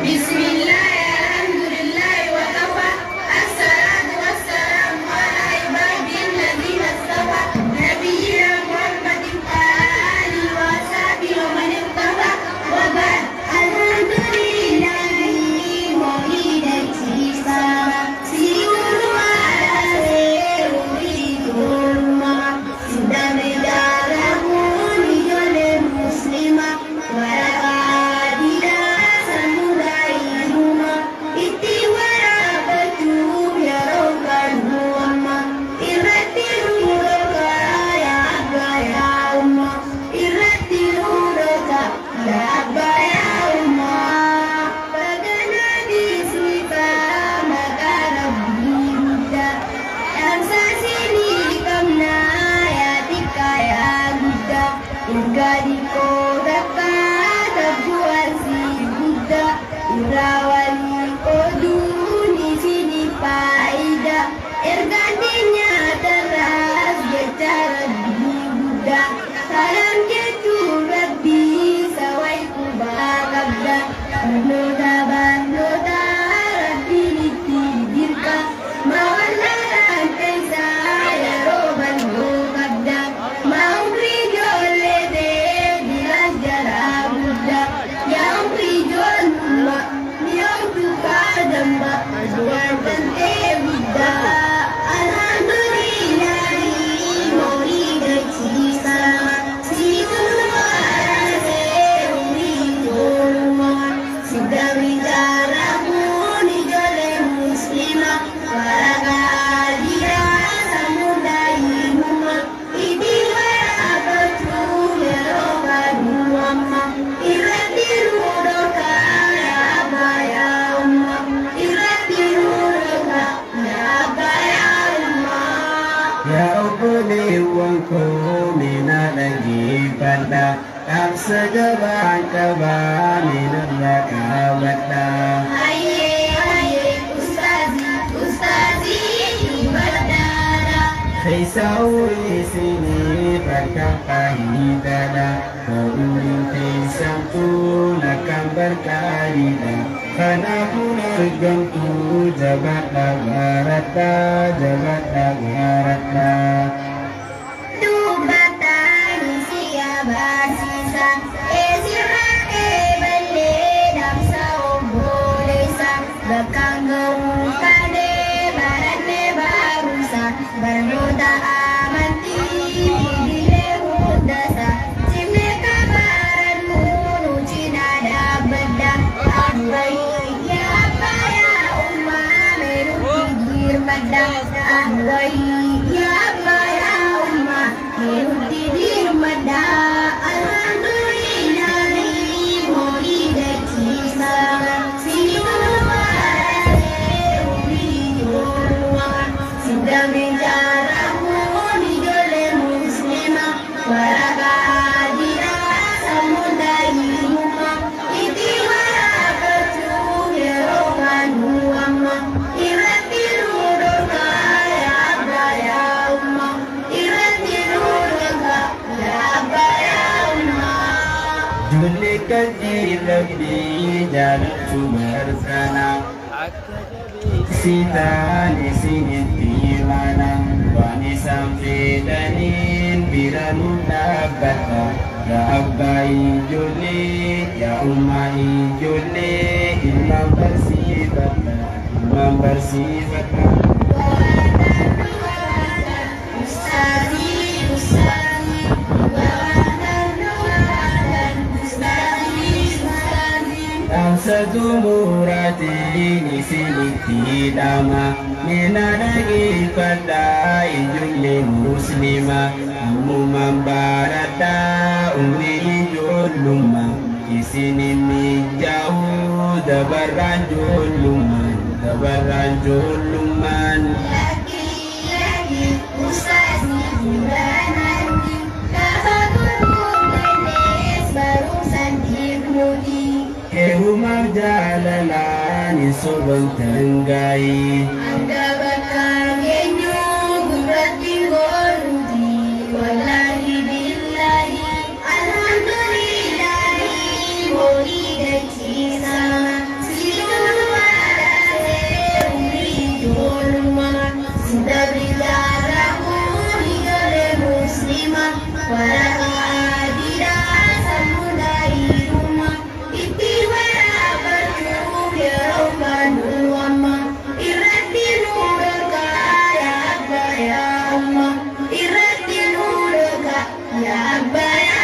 Bismillah, alhamdulillah, wa kafa. Assalatu wassalamu ala ibadilladzina istafa. Nabiyyina Muhammadin wa alihi wa sahbihi wa man ittaba. Wa ba'd. Alhamdulillahi maulidil Islam. Sirul ala uridul ma. Sudah berdarahmu dijole muslimah. Gadiko dapat buat si Buddha Irawali koduni sini faida ergantinya teras bicara di Buddha salam ketu Rabbi sawai kubakabda Noda Noda Rabbi ditidirka mawalan kaisa ya roban kubakda mau segera kaba minallah kawata ustazi ibadara Kaisawi sini berkahidana Kau sampu nakam berkahidah Karena ku nergantu jabat nagarata jabat nagarata Dubatani siapa Bernoda amanti bile mudasa cime kabaran munu cina da beda abai ya apa ya umma meru tidir mada abai ya apa ya umma meru tidir mada alhamdulillah maulidil Islam sudah menjaramu dijole muslimah waraka adira samudai rumah itiwara kecu yerokan muamma irati rudoka ya abaya umma irati rudoka ya abaya umma julikan ilabi jalan sumber sana Sita di sini mana wani sampai danin bila mudabata ya abai juli ya umai juli imam bersifata satu murati ini sini tidama minadagi pada ijuli muslimah kamu membarata umri juluma di sini jauh dabaran juluman lagi ustaz nanti barusan dibunuh Umar jalalan sobang tenggai Anda bakal genyo gubrat tingorudi Wallahi billahi Alhamdulillahi Maulidil Islam walau tidak asal dari rumah itiwara berjuru ya Rabbul wama irati nurka ya Abba ya Allah irati nurka ya Abba ya